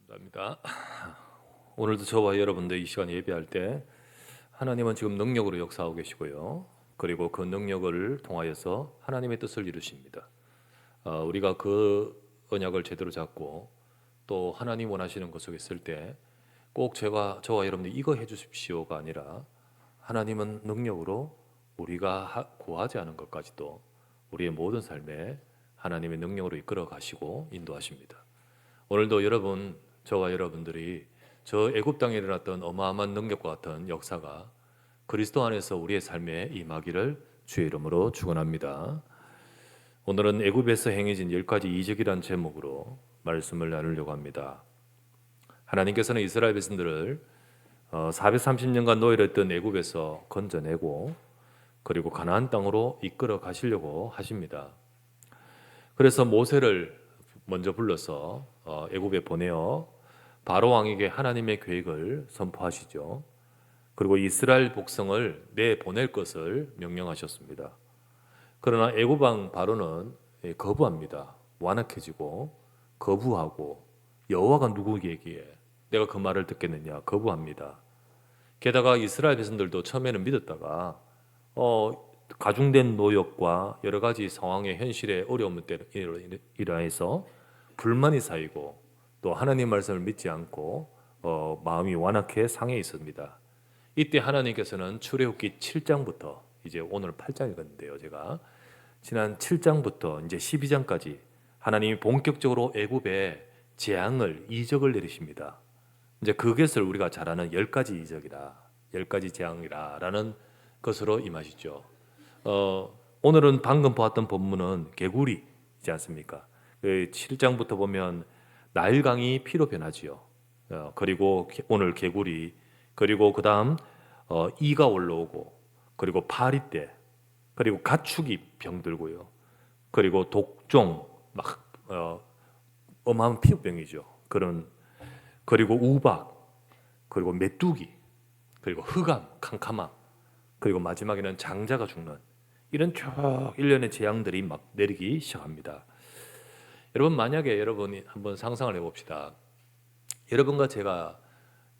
감사합니다. 오늘도 저와 여러분들 이 시간 예배할 때 하나님은 지금 능력으로 역사하고 계시고요. 그리고 그 능력을 통하여서 하나님의 뜻을 이루십니다. 우리가 그 언약을 제대로 잡고 또 하나님 원하시는 것 속에 있을 때 꼭 저와 여러분들이 이거 해주십시오가 아니라 하나님은 능력으로 우리가 구하지 않은 것까지도 우리의 모든 삶에 하나님의 능력으로 이끌어 가시고 인도하십니다. 오늘도 저와 여러분들이 저 애굽 땅에 일어났던 어마어마한 능력과 같은 역사가 그리스도 안에서 우리의 삶에 임하기를 주의 이름으로 축원합니다. 오늘은 애굽에서 행해진 10가지 이적이란 제목으로 말씀을 나누려고 합니다. 하나님께서는 이스라엘 백성들을 430년간 노예했던 애굽에서 건져내고 그리고 가나안 땅으로 이끌어 가시려고 하십니다. 그래서 모세를 먼저 불러서 애굽에 보내어 바로 왕에게 하나님의 계획을 선포하시죠. 그리고 이스라엘 백성을 내보낼 것을 명령하셨습니다. 그러나 애굽 왕 바로는 거부합니다. 완악해지고 거부하고 여호와가 누구에게 내가 그 말을 듣겠느냐 거부합니다. 게다가 이스라엘 백성들도 처음에는 믿었다가 가중된 노역과 여러 가지 상황의 현실의 어려움을 인하여서 불만이 쌓이고 또 하나님 말씀을 믿지 않고 마음이 완악해 상해 있습니다. 이때 하나님께서는 출애굽기 7장부터 이제 오늘 8장 읽었는데요. 제가 지난 7장부터 이제 12장까지 하나님이 본격적으로 애굽에 재앙을 이적을 내리십니다. 이제 그것을 우리가 잘 아는 10가지 이적이라 10가지 재앙이라라는 것으로 임하시죠. 오늘은 방금 보았던 본문은 개구리이지 않습니까? 7장부터 보면 나일강이 피로 변하지요. 그리고 오늘 개구리, 그리고 그 다음 이가 올라오고, 그리고 파리떼, 그리고 가축이 병들고요. 그리고 독종, 막 어마어마한 피부병이죠. 그리고 우박, 그리고 메뚜기, 그리고 흑암, 캄캄함, 그리고 마지막에는 장자가 죽는 이런 쭉 일련의 재앙들이 막 내리기 시작합니다. 여러분 만약에 여러분이 한번 상상을 해봅시다. 여러분과 제가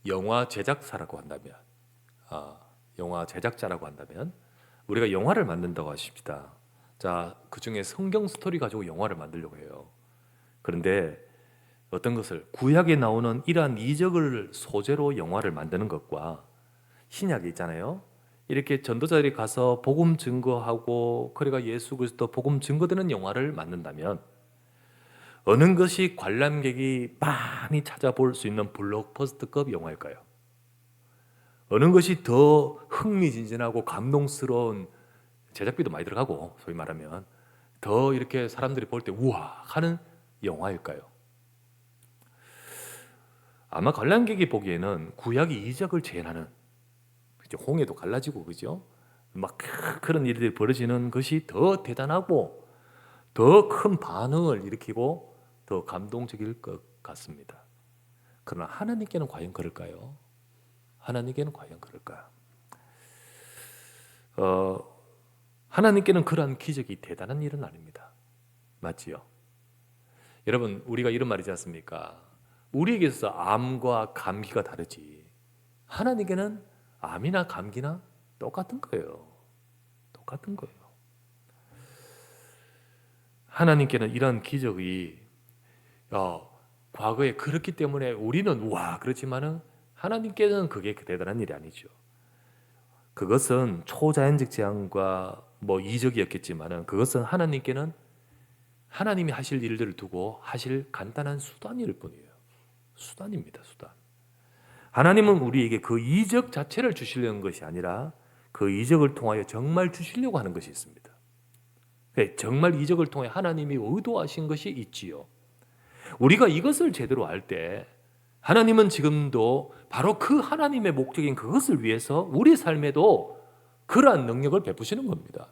영화 제작사라고 한다면, 영화 제작자라고 한다면 우리가 영화를 만든다고 하십시다. 자, 그 중에 성경 스토리 가지고 영화를 만들려고 해요. 그런데 어떤 것을 구약에 나오는 이러한 이적을 소재로 영화를 만드는 것과 신약에 있잖아요. 이렇게 전도자들이 가서 복음 증거하고 그러니까 예수 그리스도 복음 증거되는 영화를 만든다면 어느 것이 관람객이 많이 찾아볼 수 있는 블록버스터급 영화일까요? 어느 것이 더 흥미진진하고 감동스러운 제작비도 많이 들어가고 소위 말하면 더 이렇게 사람들이 볼 때 우와 하는 영화일까요? 아마 관람객이 보기에는 구약이 이적을 재현하는 홍해도 갈라지고 그죠? 막 그런 일들이 벌어지는 것이 더 대단하고 더 큰 반응을 일으키고 더 감동적일 것 같습니다. 그러나 하나님께는 과연 그럴까요? 하나님께는 과연 그럴까요? 하나님께는 그러한 기적이 대단한 일은 아닙니다. 맞지요? 여러분 우리가 이런 말이지 않습니까? 우리에게 있어서 암과 감기가 다르지 하나님께는 암이나 감기나 똑같은 거예요. 똑같은 거예요. 하나님께는 이런 기적이 과거에 그렇기 때문에 우리는 와 그렇지만은 하나님께는 그게 대단한 일이 아니죠. 그것은 초자연적 재앙과 이적이었겠지만은 그것은 하나님께는 하나님이 하실 일들을 두고 하실 간단한 수단일 뿐이에요. 수단입니다. 수단. 하나님은 우리에게 그 이적 자체를 주시려는 것이 아니라 그 이적을 통하여 정말 주시려고 하는 것이 있습니다. 정말 이적을 통해 하나님이 의도하신 것이 있지요. 우리가 이것을 제대로 알 때 하나님은 지금도 바로 그 하나님의 목적인 그것을 위해서 우리 삶에도 그러한 능력을 베푸시는 겁니다.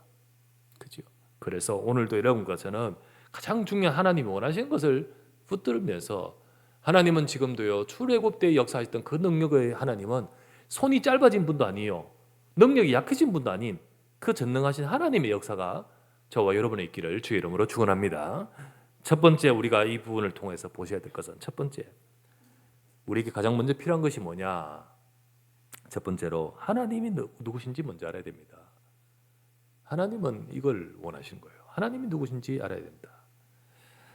그죠? 그래서 오늘도 여러분과 저는 가장 중요한 하나님이 원하시는 것을 붙들면서 하나님은 지금도요 출애굽 때 역사하셨던 그 능력의 하나님은 손이 짧아진 분도 아니에요. 능력이 약해진 분도 아닌 그 전능하신 하나님의 역사가 저와 여러분의 있기를 주의 이름으로 축원합니다. 첫 번째 우리가 이 부분을 통해서 보셔야 될 것은 첫 번째 우리에게 가장 먼저 필요한 것이 뭐냐? 첫 번째로 하나님이 누구신지 먼저 알아야 됩니다. 하나님은 이걸 원하시는 거예요. 하나님이 누구신지 알아야 된다.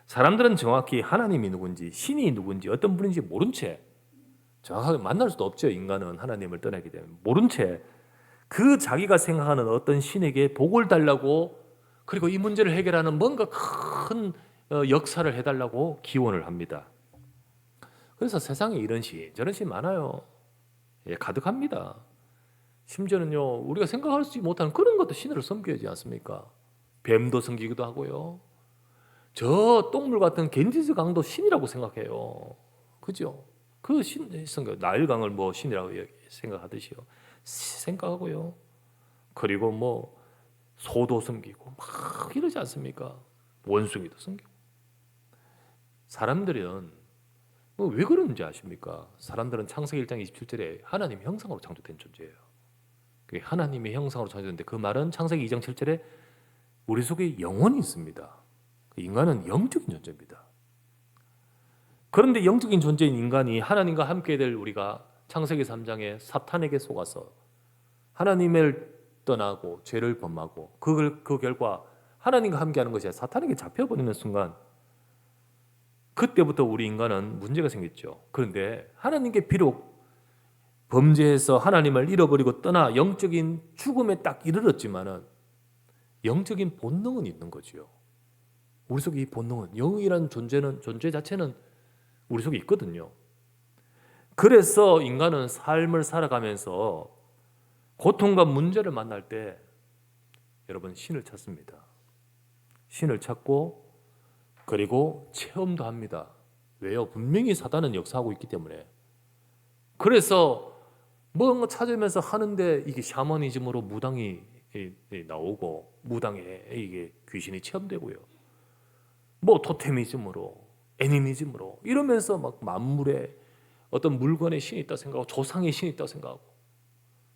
사람들은 정확히 하나님이 누군지, 신이 누군지, 어떤 분인지 모른 채, 정확하게 만날 수도 없죠. 인간은 하나님을 떠나기 때문에 모른 채 그 자기가 생각하는 어떤 신에게 복을 달라고, 그리고 이 문제를 해결하는 뭔가 큰 역사를 해달라고 기원을 합니다. 그래서 세상에 이런 신, 저런 신 많아요. 예, 가득합니다. 심지어는요, 우리가 생각하지 못하는 그런 것도 신으로 섬기지 않습니까? 뱀도 섬기기도 하고요. 저 똥물 같은 겐지스 강도 신이라고 생각해요. 그죠? 그 신, 나일강을 뭐 신이라고 생각하듯이요. 생각하고요. 그리고 뭐 소도 섬기고 막 이러지 않습니까? 원숭이도 섬기고. 사람들은 왜 그런지 아십니까? 사람들은 창세기 1장 27절에 하나님의 형상으로 창조된 존재예요. 하나님의 형상으로 창조됐는데 그 말은 창세기 2장 7절에 우리 속에 영혼이 있습니다. 인간은 영적인 존재입니다. 그런데 영적인 존재인 인간이 하나님과 함께 될 우리가 창세기 3장에 사탄에게 속아서 하나님을 떠나고 죄를 범하고 그 결과 하나님과 함께하는 것이 사탄에게 잡혀버리는 순간, 그때부터 우리 인간은 문제가 생겼죠. 그런데 하나님께 비록 범죄해서 하나님을 잃어버리고 떠나 영적인 죽음에 딱 이르렀지만은 영적인 본능은 있는 거지요. 우리 속에 이 본능은, 영이라는 존재 자체는 우리 속에 있거든요. 그래서 인간은 삶을 살아가면서 고통과 문제를 만날 때 여러분 신을 찾습니다. 신을 찾고 그리고 체험도 합니다. 왜요? 분명히 사단은 역사하고 있기 때문에. 그래서 뭔가 찾으면서 하는데 이게 샤머니즘으로 무당이 나오고, 무당에 이게 귀신이 체험되고요. 뭐 토테미즘으로, 애니미즘으로 이러면서 막 만물에 어떤 물건에 신이 있다 생각하고 조상의 신이 있다 생각하고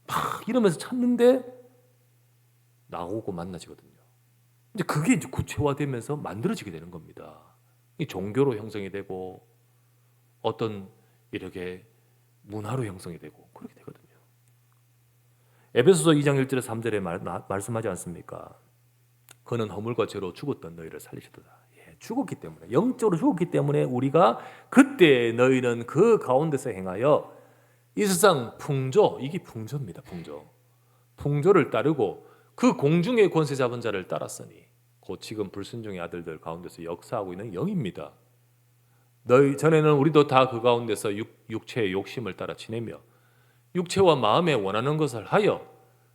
막 이러면서 찾는데 나오고 만나지거든요. 이제 그게 이제 구체화되면서 만들어지게 되는 겁니다. 이 종교로 형성이 되고 어떤 이렇게 문화로 형성이 되고 그렇게 되거든요. 에베소서 2장 1절에 3절에 말씀하지 않습니까? 그는 허물과 죄로 죽었던 너희를 살리셨도다. 예, 죽었기 때문에, 영적으로 죽었기 때문에 우리가 그때 너희는 그 가운데서 행하여 이 세상 풍조, 이게 풍조입니다. 풍조를 따르고 그 공중의 권세 잡은 자를 따랐으니 곧 지금 불순종의 아들들 가운데서 역사하고 있는 영입니다. 너희 전에는 우리도 다 그 가운데서 육체의 욕심을 따라 지내며 육체와 마음에 원하는 것을 하여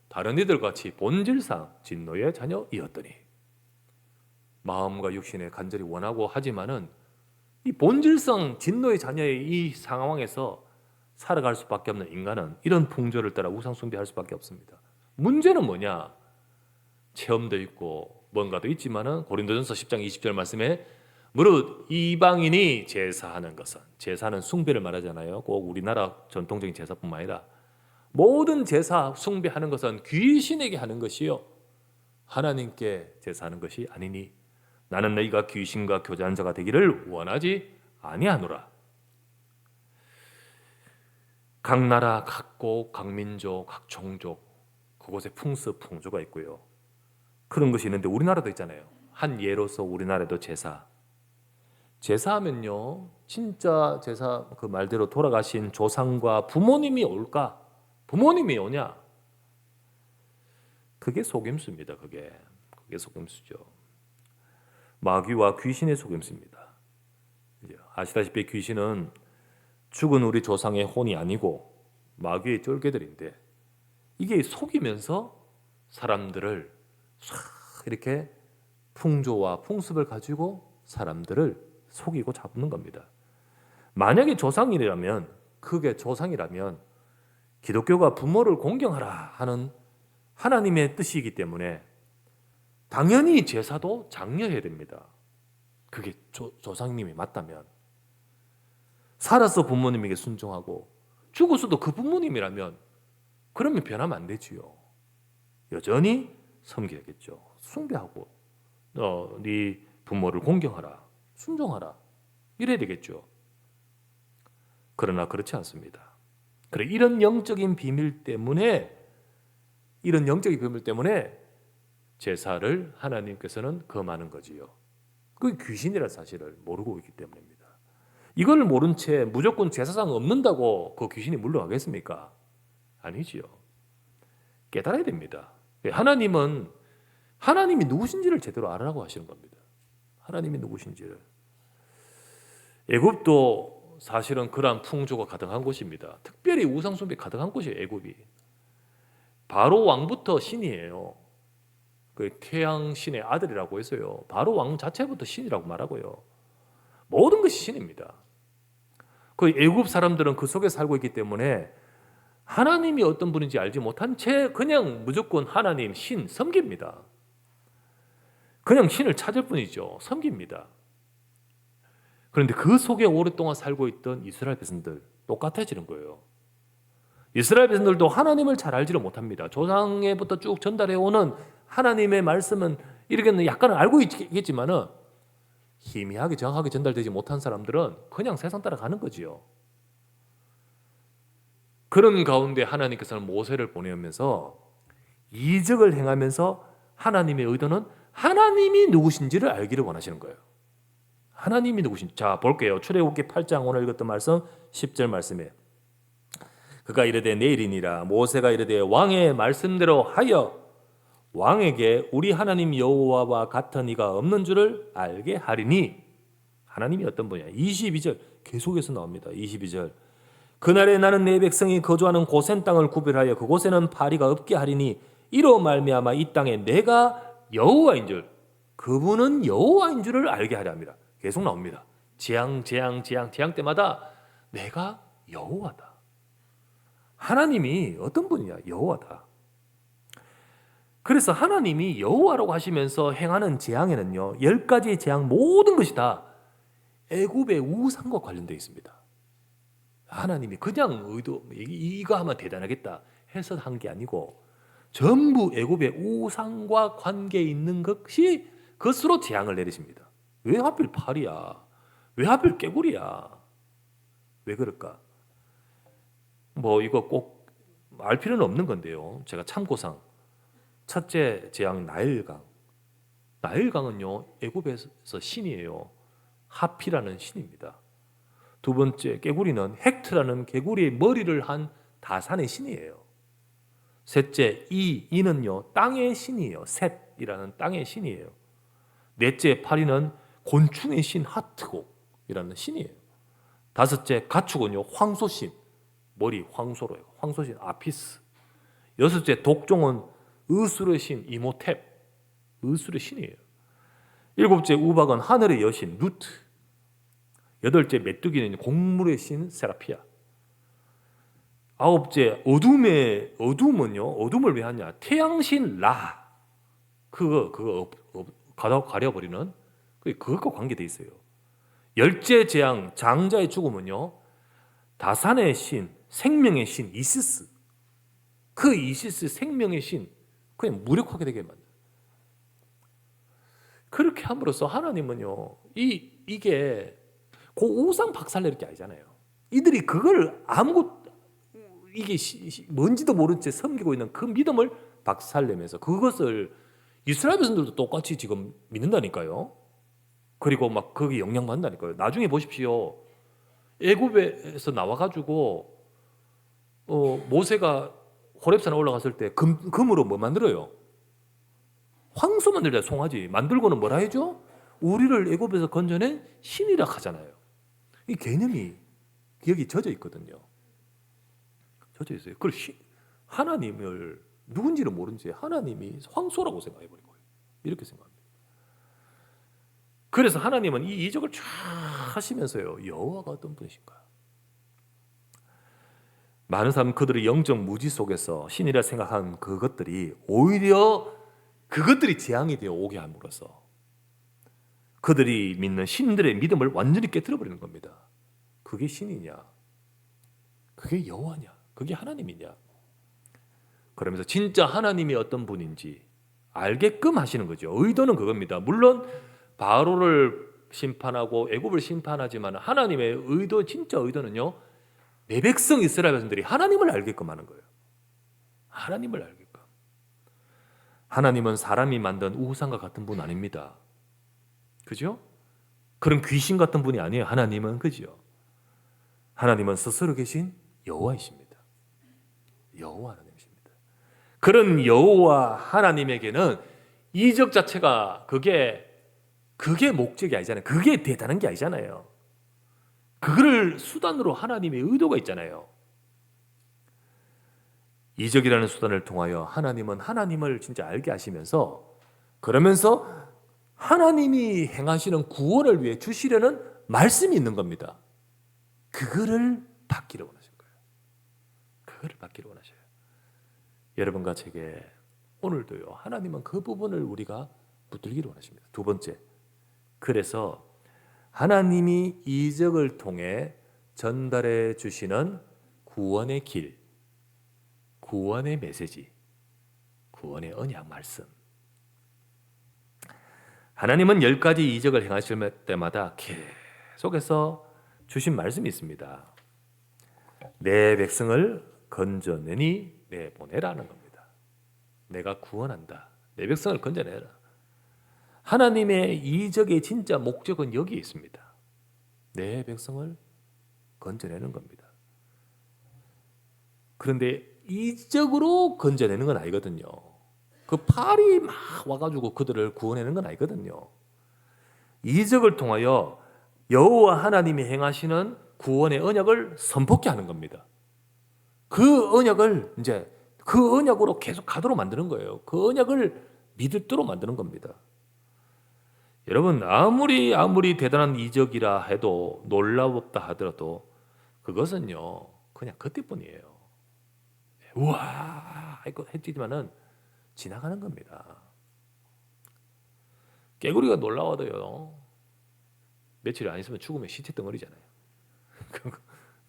다른 이들 같이 본질상 진노의 자녀이었더니, 마음과 육신에 간절히 원하고 하지만은 이 본질상 진노의 자녀의 이 상황에서 살아갈 수밖에 없는 인간은 이런 풍조를 따라 우상 숭배할 수밖에 없습니다. 문제는 뭐냐? 체험도 있고 뭔가도 있지만은 고린도전서 10장 20절 말씀에 무릇 이방인이 제사하는 것은, 제사는 숭배를 말하잖아요. 꼭 우리나라 전통적인 제사뿐만 아니라 모든 제사 숭배하는 것은 귀신에게 하는 것이요 하나님께 제사하는 것이 아니니 나는 너희가 귀신과 교제한 자가 되기를 원하지 아니하노라. 각 나라, 각국, 각 민족, 각 종족, 그곳에 풍습, 풍조가 있고요. 그런 것이 있는데 우리나라도 있잖아요. 한 예로서 우리나라도 제사하면요, 진짜 제사 그 말대로 돌아가신 조상과 부모님이 올까? 부모님이 오냐? 그게 속임수입니다. 그게 속임수죠. 마귀와 귀신의 속임수입니다. 아시다시피 귀신은 죽은 우리 조상의 혼이 아니고 마귀의 쫄개들인데, 이게 속이면서 사람들을 이렇게 풍조와 풍습을 가지고 사람들을 속이고 잡는 겁니다. 만약에 그게 조상이라면 기독교가 부모를 공경하라 하는 하나님의 뜻이기 때문에 당연히 제사도 장려해야 됩니다. 그게 조상님이 맞다면. 살아서 부모님에게 순종하고 죽어서도 그 부모님이라면 그러면 변하면 안 되지요. 여전히 섬겨야겠죠. 숭배하고 네 부모를 공경하라, 순종하라, 이래야 되겠죠. 그러나 그렇지 않습니다. 그래, 이런 영적인 비밀 때문에 제사를 하나님께서는 금하는 거지요. 그게 귀신이라는 사실을 모르고 있기 때문입니다. 이걸 모른 채 무조건 제사상 없는다고 그 귀신이 물러가겠습니까? 아니지요. 깨달아야 됩니다. 하나님이 누구신지를 제대로 알아라고 하시는 겁니다. 하나님이 누구신지를. 애굽도 사실은 그러한 풍조가 가득한 곳입니다. 특별히 우상숭배 가득한 곳이에요. 애굽이. 바로 왕부터 신이에요. 그 태양 신의 아들이라고 해서요. 바로 왕 자체부터 신이라고 말하고요. 모든 것이 신입니다. 그 애굽 사람들은 그 속에 살고 있기 때문에 하나님이 어떤 분인지 알지 못한 채 그냥 무조건 하나님, 신 섬깁니다. 그냥 신을 찾을 뿐이죠. 섬깁니다. 그런데 그 속에 오랫동안 살고 있던 이스라엘 백성들 똑같아지는 거예요. 이스라엘 백성들도 하나님을 잘 알지를 못합니다. 조상에부터 쭉 전달해오는 하나님의 말씀은 이렇게는 약간은 알고 있겠지만은 희미하게 정확하게 전달되지 못한 사람들은 그냥 세상 따라가는 거지요. 그런 가운데 하나님께서는 모세를 보내면서 이적을 행하면서 하나님의 의도는 하나님이 누구신지를 알기를 원하시는 거예요. 하나님이 누구신지. 자, 볼게요. 출애굽기 8장 오늘 읽었던 말씀 10절 말씀에 그가 이르되 내일이니라. 모세가 이르되 왕의 말씀대로 하여 왕에게 우리 하나님 여호와와 같은 이가 없는 줄을 알게 하리니. 하나님이 어떤 분이야? 22절 계속해서 나옵니다. 22절 그날에 나는 내 백성이 거주하는 고센 땅을 구별하여 그곳에는 파리가 없게 하리니 이로 말미암아 이 땅에 내가 여호와인 줄, 그분은 여호와인 줄을 알게 하려 합니다. 계속 나옵니다. 재앙 때마다 내가 여호와다. 하나님이 어떤 분이냐? 여호와다. 그래서 하나님이 여호와라고 하시면서 행하는 재앙에는요, 10가지의 재앙 모든 것이 다 애굽의 우상과 관련되어 있습니다. 하나님이 그냥 이거 하면 대단하겠다 해서 한 게 아니고 전부 애굽의 우상과 관계 있는 것으로 재앙을 내리십니다. 왜 하필 팔이야? 왜 하필 깨구리야? 왜 그럴까? 이거 꼭 알 필요는 없는 건데요. 제가 참고상 첫째 재앙 나일강. 나일강은요 애굽에서 신이에요. 하피라는 신입니다. 두 번째 깨구리는 헥트라는 개구리의 머리를 한 다산의 신이에요. 셋째 이는요 땅의 신이에요. 셋이라는 땅의 신이에요. 넷째 파리는 곤충의 신 하트곡이라는 신이에요. 다섯째 가축은요 황소신, 머리 황소로 해요. 황소신 아피스. 여섯째 독종은 의술의 신 이모탭, 의술의 신이에요. 일곱째 우박은 하늘의 여신 루트. 여덟째 메뚜기는 곡물의 신 세라피아. 아홉째 어둠은요 어둠을 왜 하냐? 태양신 라. 그거 가려버리는 그것과 관계돼 있어요. 열째 재앙 장자의 죽음은요 다산의 신, 생명의 신 이시스. 그 이시스 생명의 신 그냥 무력하게 되게 만들어요. 그렇게 함으로써 하나님은요 이게 그 우상 박살낼 게 아니잖아요. 이들이 그걸 이게 뭔지도 모른 채 섬기고 있는 그 믿음을 박살내면서 그것을 이스라엘 백성들도 똑같이 지금 믿는다니까요. 그리고 막 거기 영향받는다니까요. 나중에 보십시오. 애굽에서 나와가지고 모세가 호렙산에 올라갔을 때 금으로 뭐 만들어요? 황소 만들자. 송아지 만들고는 뭐라 해줘? 우리를 애굽에서 건져낸 신이라 하잖아요. 이 개념이 여기 젖어 있거든요. 젖어 있어요. 그걸 하나님을 누군지를 모른 채 하나님이 황소라고 생각해버린 거예요. 이렇게 생각합니다. 그래서 하나님은 이 이적을 쫙 하시면서요 여호와가 어떤 분이신가? 많은 사람은 그들의 영적 무지 속에서 신이라 생각한 그것들이 오히려 그것들이 재앙이 되어 오게 함으로써 그들이 믿는 신들의 믿음을 완전히 깨트려버리는 겁니다. 그게 신이냐? 그게 여호와냐? 그게 하나님이냐? 그러면서 진짜 하나님이 어떤 분인지 알게끔 하시는 거죠. 의도는 그겁니다. 물론 바로를 심판하고 애굽을 심판하지만 하나님의 진짜 의도는요 내 백성 이스라엘 백성들이 하나님을 알게끔 하는 거예요. 하나님을 알게끔. 하나님은 사람이 만든 우상과 같은 분 아닙니다. 그죠? 그런 귀신 같은 분이 아니에요. 하나님은. 그죠? 하나님은 스스로 계신 여호와이십니다. 여호와 하나님이십니다. 그런 여호와 하나님에게는 이적 자체가 그게 목적이 아니잖아요. 그게 대단한 게 아니잖아요. 그거를 수단으로 하나님의 의도가 있잖아요. 이적이라는 수단을 통하여 하나님은 하나님을 진짜 알게 하시면서, 그러면서 하나님이 행하시는 구원을 위해 주시려는 말씀이 있는 겁니다. 그거를 받기를 원하신 거예요. 그거를 받기를 원하셔요. 여러분과 제게 오늘도요, 하나님은 그 부분을 우리가 붙들기를 원하십니다. 두 번째, 그래서 하나님이 이적을 통해 전달해 주시는 구원의 길, 구원의 메시지, 구원의 언약 말씀. 하나님은 10가지 이적을 행하실 때마다 계속해서 주신 말씀이 있습니다. 내 백성을 건져내니 내보내라는 겁니다. 내가 구원한다. 내 백성을 건져내라. 하나님의 이적의 진짜 목적은 여기에 있습니다. 내 백성을 건져내는 겁니다. 그런데 이적으로 건져내는 건 아니거든요. 그 팔이 막 와가지고 그들을 구원하는 건 아니거든요. 이적을 통하여 여호와 하나님이 행하시는 구원의 언약을 선포케 하는 겁니다. 그 언약을 이제 그 언약으로 계속 가도록 만드는 거예요. 그 언약을 믿도록 만드는 겁니다. 여러분, 아무리 대단한 이적이라 해도, 놀랍다 하더라도 그것은요 그냥 그때뿐이에요. 우와 이거 했지만은 지나가는 겁니다. 깨구리가 놀라워도요 며칠 안 있으면 죽으면 시체 덩어리잖아요.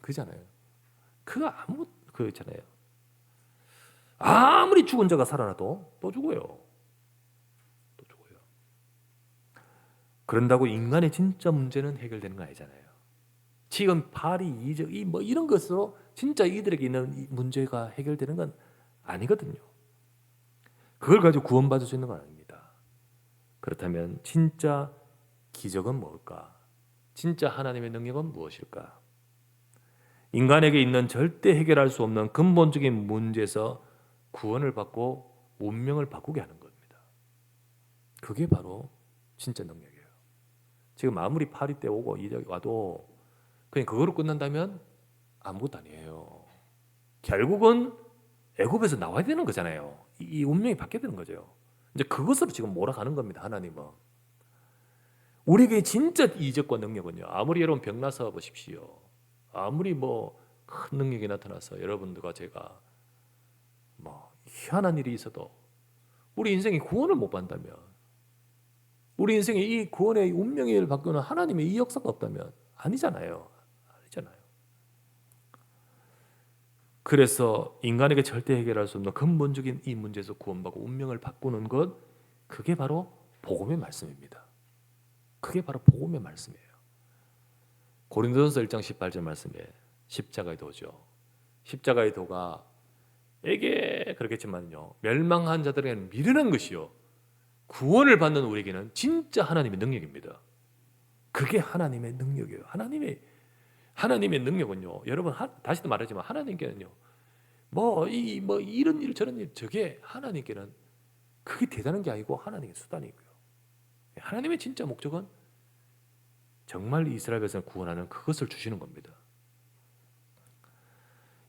그잖아요. 그잖아요. 아무리 죽은 자가 살아나도 또 죽어요. 또 죽어요. 그런다고 인간의 진짜 문제는 해결되는 거 아니잖아요. 지금 파리, 이적, 이런 것으로 진짜 이들에게 있는 문제가 해결되는 건 아니거든요. 그걸 가지고 구원받을 수 있는 건 아닙니다. 그렇다면 진짜 기적은 뭘까? 진짜 하나님의 능력은 무엇일까? 인간에게 있는 절대 해결할 수 없는 근본적인 문제에서 구원을 받고 운명을 바꾸게 하는 겁니다. 그게 바로 진짜 능력이에요. 지금 아무리 파리 때 오고 이적이 와도 그냥 그거로 끝난다면 아무것도 아니에요. 결국은 애굽에서 나와야 되는 거잖아요. 이 운명이 바뀌어야 되는 거죠. 이제 그것으로 지금 몰아가는 겁니다. 하나님은. 우리에게 진짜 이적과 능력은요. 아무리 여러분 병나서 보십시오. 아무리 큰 능력이 나타나서 여러분들과 제가 희한한 일이 있어도 우리 인생이 구원을 못 받는다면, 우리 인생에 이 구원의 운명의 일을 바꾸는 하나님의 이 역사가 없다면 아니잖아요. 그래서 인간에게 절대 해결할 수 없는 근본적인 이 문제에서 구원받고 운명을 바꾸는 것, 그게 바로 복음의 말씀입니다. 그게 바로 복음의 말씀이에요. 고린도전서 1장 18절 말씀에 십자가의 도죠. 십자가의 도가 에게 그렇겠지만요, 멸망한 자들에게는 미련한 것이요 구원을 받는 우리에게는 진짜 하나님의 능력입니다. 그게 하나님의 능력이에요. 하나님의 능력은요, 여러분 다시도 말하지만 하나님께는요 이런 일 저런 일, 저게 하나님께는 그게 대단한 게 아니고 하나님의 수단이고요. 하나님의 진짜 목적은 정말 이스라엘 백성을 구원하는 그것을 주시는 겁니다.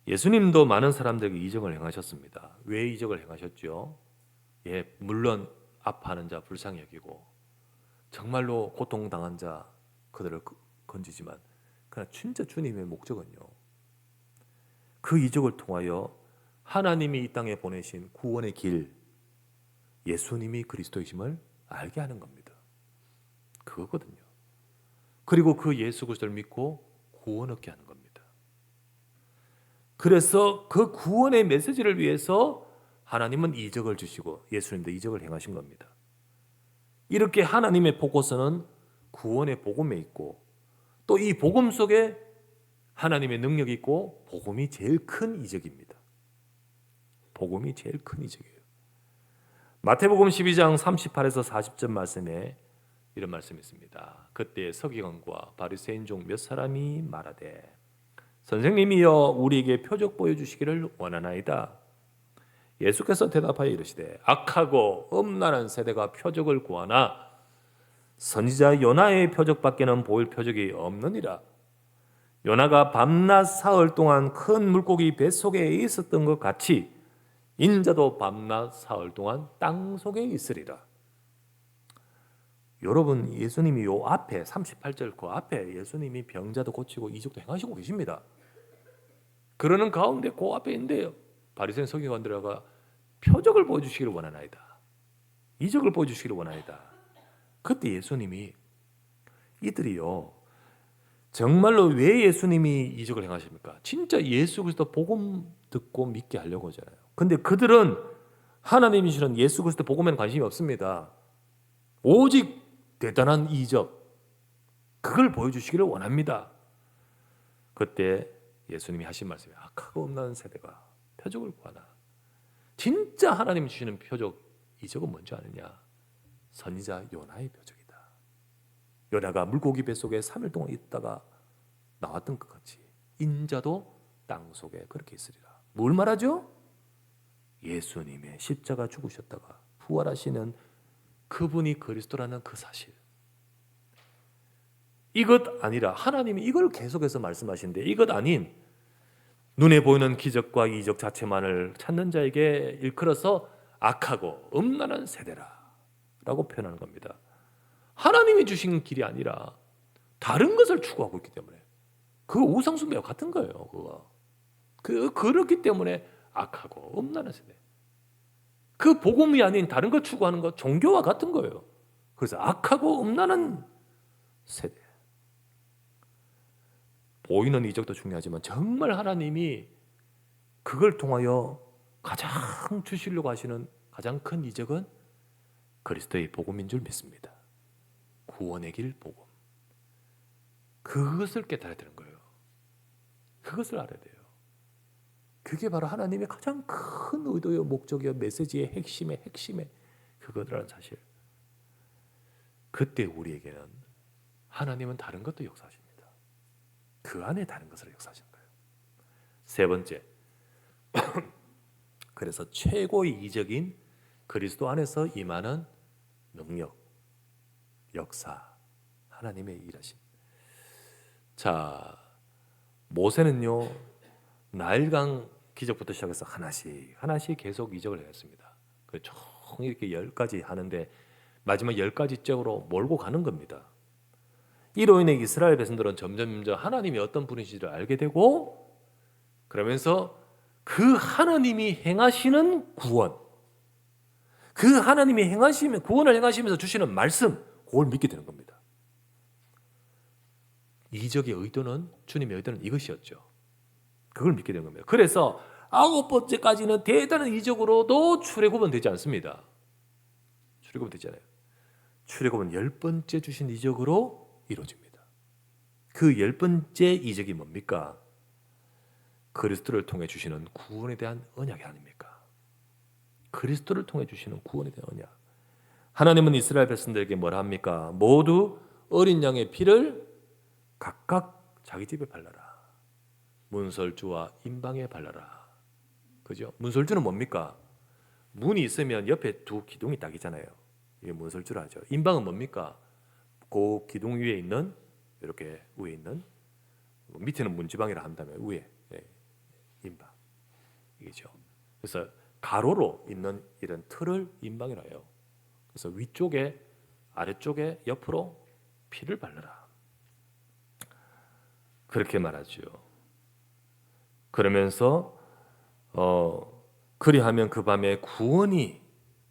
예수님도 많은 사람들에게 이적을 행하셨습니다. 왜 이적을 행하셨죠? 물론 아파하는 자 불쌍히 여기고 정말로 고통당한 자 그들을 건지지만, 그러나 진짜 주님의 목적은요, 그 이적을 통하여 하나님이 이 땅에 보내신 구원의 길, 예수님이 그리스도이심을 알게 하는 겁니다. 그거거든요. 그리고 그 예수 그리스도를 믿고 구원 얻게 하는 겁니다. 그래서 그 구원의 메시지를 위해서 하나님은 이적을 주시고 예수님도 이적을 행하신 겁니다. 이렇게 하나님의 포커스는 구원의 복음에 있고, 또 이 복음 속에 하나님의 능력이 있고 복음이 제일 큰 이적입니다. 복음이 제일 큰 이적이에요. 마태복음 12장 38에서 40절 말씀에 이런 말씀이 있습니다. 그때 서기관과 바리새인 중 몇 사람이 말하되 선생님이여 우리에게 표적 보여주시기를 원하나이다. 예수께서 대답하여 이르시되 악하고 음란한 세대가 표적을 구하나 선지자 요나의 표적밖에는 보일 표적이 없느니라. 요나가 밤낮 사흘 동안 큰 물고기 뱃속에 있었던 것 같이 인자도 밤낮 사흘 동안 땅 속에 있으리라. 여러분, 예수님이 요 앞에 38절 그 앞에 예수님이 병자도 고치고 이적도 행하시고 계십니다. 그러는 가운데 그 앞에 있는데요, 바리새인 서기관들과 표적을 보여주시기를 원하나이다. 이적을 보여주시기를 원하나이다. 그때 예수님이 이들이요 정말로 왜 예수님이 이적을 행하십니까? 진짜 예수 그리스도 복음 듣고 믿게 하려고 하잖아요. 근데 그들은 하나님이 주시는 예수 그리스도 복음에는 관심이 없습니다. 오직 대단한 이적, 그걸 보여주시기를 원합니다. 그때 예수님이 하신 말씀이 악하고 음란한 세대가 표적을 구하나. 진짜 하나님이 주시는 표적, 이적은 뭔지 아느냐? 선지자 요나의 표적이다. 요나가 물고기 뱃속에 3일 동안 있다가 나왔던 것 같이 인자도 땅 속에 그렇게 있으리라. 뭘 말하죠? 예수님의 십자가 죽으셨다가 부활하시는 그분이 그리스도라는 그 사실. 이것 아니라 하나님이 이걸 계속해서 말씀하시는데 이것 아닌 눈에 보이는 기적과 이적 자체만을 찾는 자에게 일컬어서 악하고 음란한 세대라 라고 표현하는 겁니다. 하나님이 주신 길이 아니라 다른 것을 추구하고 있기 때문에 그거 우상숭배와 같은 거예요. 그렇기 때문에 악하고 음란한 세대. 그 복음이 아닌 다른 것 추구하는 것 종교와 같은 거예요. 그래서 악하고 음란한 세대. 보이는 이적도 중요하지만 정말 하나님이 그걸 통하여 가장 주시려고 하시는 가장 큰 이적은 그리스도의 복음인 줄 믿습니다. 구원의 길 복음. 그것을 깨달아야 되는 거예요. 그것을 알아야 돼요. 그게 바로 하나님의 가장 큰 의도요, 목적이요, 메시지의 핵심의 그거라는 사실. 그때 우리에게는 하나님은 다른 것도 역사하십니다. 그 안에 다른 것을 역사하시는 거예요. 세 번째, 그래서 최고의 이적인 그리스도 안에서 임하는 능력, 역사, 하나님의 일하심. 자, 모세는요 나일강 기적부터 시작해서 하나씩 계속 이적을 해왔습니다. 총 이렇게 10가지 하는데 마지막 10가지 쪽으로 몰고 가는 겁니다. 이로 인해 이스라엘 백성들은 점점 하나님이 어떤 분이신지를 알게 되고, 그러면서 그 하나님이 행하시는 구원, 그 하나님이 행하시면 구원을 행하시면서 주시는 말씀, 그걸 믿게 되는 겁니다. 이적의 의도는, 주님의 의도는 이것이었죠. 그걸 믿게 되는 겁니다. 그래서 9번째까지는 대단한 이적으로도 출애굽은 되지 않습니다. 출애굽은 되잖아요. 출애굽은 10번째 주신 이적으로 이루어집니다. 그 10번째 이적이 뭡니까? 그리스도를 통해 주시는 구원에 대한 언약이 아닙니까? 그리스도를 통해 주시는 구원에 대한 언약. 하나님은 이스라엘 백성들에게 뭐라 합니까? 모두 어린 양의 피를 각각 자기 집에 발라라. 문설주와 임방에 발라라. 그죠? 문설주는 뭡니까? 문이 있으면 옆에 두 기둥이 딱 있잖아요. 이게 문설주라 하죠. 임방은 뭡니까? 그 기둥 위에 있는, 이렇게 위에 있는, 밑에는 문지방이라 한다면 위에 임방, 이게죠. 그래서 가로로 있는 이런 틀을 임방이라 해요. 그래서 위쪽에, 아래쪽에, 옆으로 피를 바르라, 그렇게 말하죠. 그러면서 그리하면 그 밤에 구원이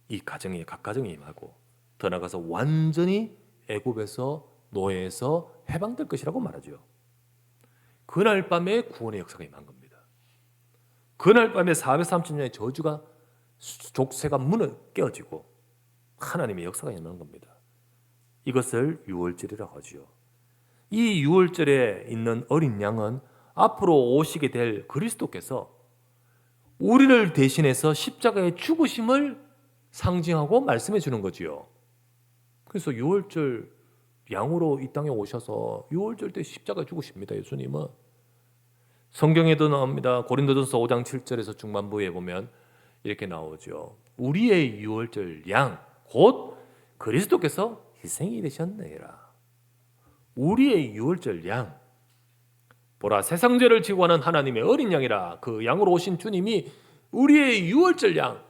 이 가정에, 각 가정에 임하고 더 나아가서 완전히 애굽에서, 노예에서 해방될 것이라고 말하죠. 그날 밤에 구원의 역사가 임한 겁니다. 그날 밤에 430년의 저주가, 족쇄가 문을 깨어지고 하나님의 역사가 임한 겁니다. 이것을 유월절이라고 하죠. 이 유월절에 있는 어린 양은 앞으로 오시게 될 그리스도께서 우리를 대신해서 십자가의 죽으심을 상징하고 말씀해 주는 거지요. 그래서 유월절 양으로 이 땅에 오셔서 유월절 때 십자가에 죽으십니다. 예수님은. 성경에도 나옵니다. 고린도전서 5장 7절에서 중반부에 보면 이렇게 나오죠. 우리의 유월절 양 곧 그리스도께서 희생이 되셨느니라. 우리의 유월절 양, 보라 세상 죄를 지고 가는 하나님의 어린 양이라. 그 양으로 오신 주님이 우리의 유월절 양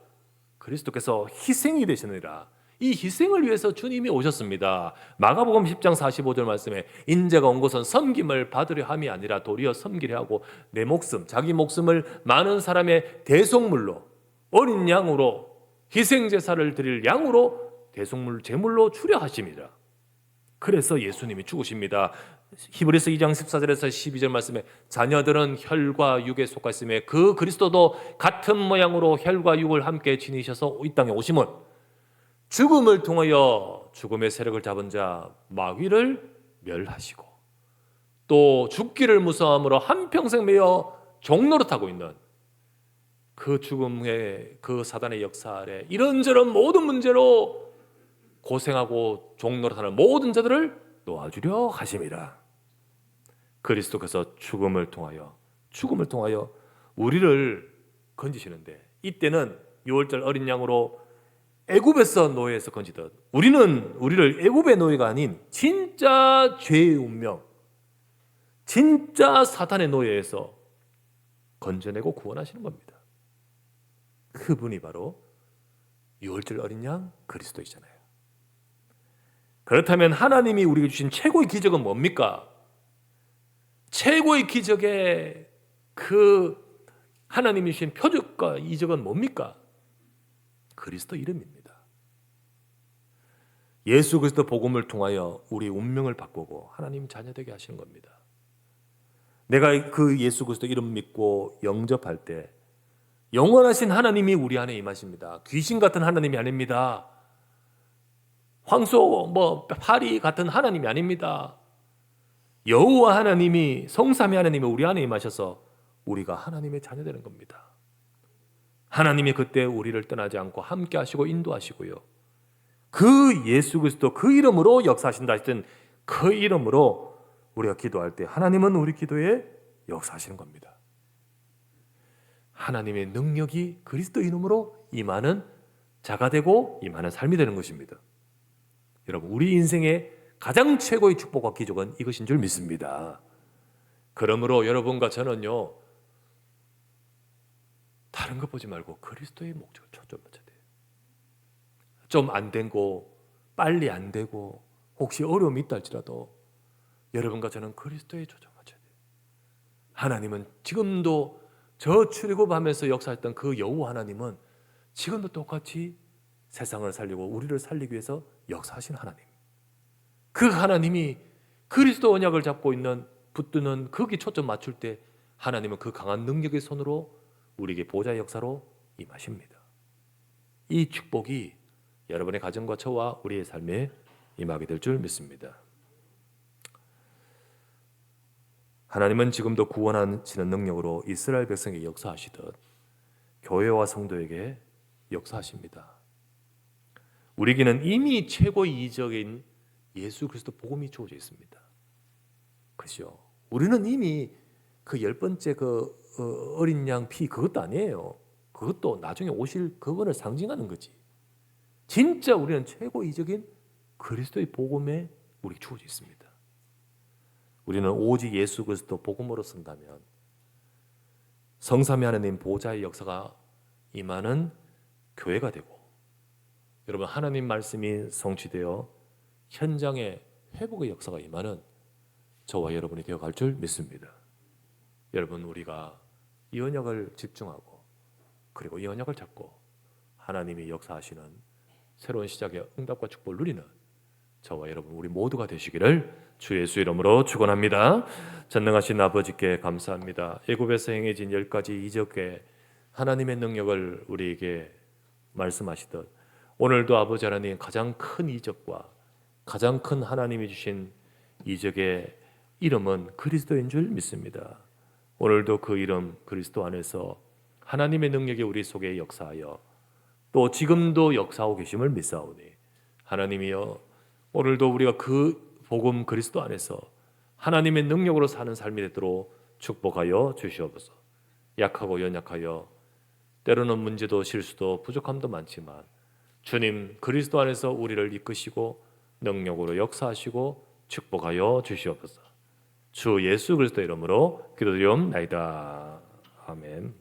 그리스도께서 희생이 되시느니라. 이 희생을 위해서 주님이 오셨습니다. 마가복음 10장 45절 말씀에 인자가 온 것은 섬김을 받으려 함이 아니라 도리어 섬기려 하고 내 목숨, 자기 목숨을 많은 사람의 대속물로, 어린 양으로, 희생제사를 드릴 양으로 대속물 제물로 주려 하십니다. 그래서 예수님이 죽으십니다. 히브리서 2장 14절에서 12절 말씀에 자녀들은 혈과 육에 속하였으며 그 그리스도도 같은 모양으로 혈과 육을 함께 지니셔서 이 땅에 오심은 죽음을 통하여 죽음의 세력을 잡은 자 마귀를 멸하시고 또 죽기를 무서워함으로 한평생 매여 종노릇하고 있는 그 죽음의 그 사단의 역사 아래 이런저런 모든 문제로 고생하고 종노릇하는 모든 자들을 놓아주려 하심이라. 그리스도께서 죽음을 통하여 우리를 건지시는데 이때는 유월절 어린 양으로 애굽에서 노예에서 건지듯 우리를 애굽의 노예가 아닌 진짜 죄의 운명, 진짜 사탄의 노예에서 건져내고 구원하시는 겁니다. 그분이 바로 유월절 어린 양 그리스도이잖아요. 그렇다면 하나님이 우리에게 주신 최고의 기적은 뭡니까? 최고의 기적의 그 하나님이 주신 표적과 이적은 뭡니까? 그리스도 이름입니다. 예수 그리스도 복음을 통하여 우리 운명을 바꾸고 하나님 자녀되게 하시는 겁니다. 내가 그 예수 그리스도 이름 믿고 영접할 때 영원하신 하나님이 우리 안에 임하십니다. 귀신 같은 하나님이 아닙니다. 황소 파리 같은 하나님이 아닙니다. 여호와 하나님이 성삼위 하나님이 우리 안에 임하셔서 우리가 하나님의 자녀 되는 겁니다. 하나님이 그때 우리를 떠나지 않고 함께 하시고 인도하시고요. 그 예수 그리스도 그 이름으로 역사하신다 했던 그 이름으로 우리가 기도할 때 하나님은 우리 기도에 역사하시는 겁니다. 하나님의 능력이 그리스도 이름으로 임하는 자가 되고 임하는 삶이 되는 것입니다. 여러분, 우리 인생의 가장 최고의 축복과 기적은 이것인 줄 믿습니다. 그러므로 여러분과 저는요, 다른 것 보지 말고 그리스도의 목적을 초점 맞춰야 돼요. 좀 안 되고 빨리 안 되고 혹시 어려움이 있다 할지라도 여러분과 저는 그리스도에 초점 맞춰야 돼요. 하나님은 지금도 저 출애굽하면서 역사했던 그 여호와 하나님은 지금도 똑같이 세상을 살리고 우리를 살리기 위해서 역사하신 하나님. 그 하나님이 그리스도 언약을 잡고 있는 붙드는 거기 초점 맞출 때 하나님은 그 강한 능력의 손으로 우리에게 보좌의 역사로 임하십니다. 이 축복이 여러분의 가정과 저와 우리의 삶에 임하게 될 줄 믿습니다. 하나님은 지금도 구원하시는 능력으로 이스라엘 백성에게 역사하시듯 교회와 성도에게 역사하십니다. 우리에게는 이미 최고의 이적인 예수 그리스도 복음이 주어져 있습니다. 그렇죠? 우리는 이미 그 10번째 어린 양 피 그것도 아니에요. 그것도 나중에 오실 그분을 상징하는 거지. 진짜 우리는 최고 이적인 그리스도의 복음에 우리 주어져 있습니다. 우리는 오직 예수 그리스도 복음으로 쓴다면 성삼위 하나님 보좌의 역사가 임하는 교회가 되고, 여러분 하나님 말씀이 성취되어 현장에 회복의 역사가 임하는 저와 여러분이 되어갈 줄 믿습니다. 여러분, 우리가 이 언약을 집중하고 그리고 이 언약을 잡고 하나님이 역사하시는 새로운 시작의 응답과 축복을 누리는 저와 여러분 우리 모두가 되시기를 주 예수 이름으로 축원합니다. 전능하신 아버지께 감사합니다. 애굽에서 행해진 10가지 이적의 하나님의 능력을 우리에게 말씀하시듯 오늘도 아버지 하나님 가장 큰 이적과 가장 큰 하나님이 주신 이적의 이름은 그리스도인 줄 믿습니다. 오늘도 그 이름 그리스도 안에서 하나님의 능력이 우리 속에 역사하여 또 지금도 역사하고 계심을 믿사오니 하나님이여 오늘도 우리가 그 복음 그리스도 안에서 하나님의 능력으로 사는 삶이 되도록 축복하여 주시옵소서. 약하고 연약하여 때로는 문제도 실수도 부족함도 많지만 주님 그리스도 안에서 우리를 이끄시고 능력으로 역사하시고 축복하여 주시옵소서. 주 예수 그리스도의 이름으로 기도드리옵나이다. 아멘.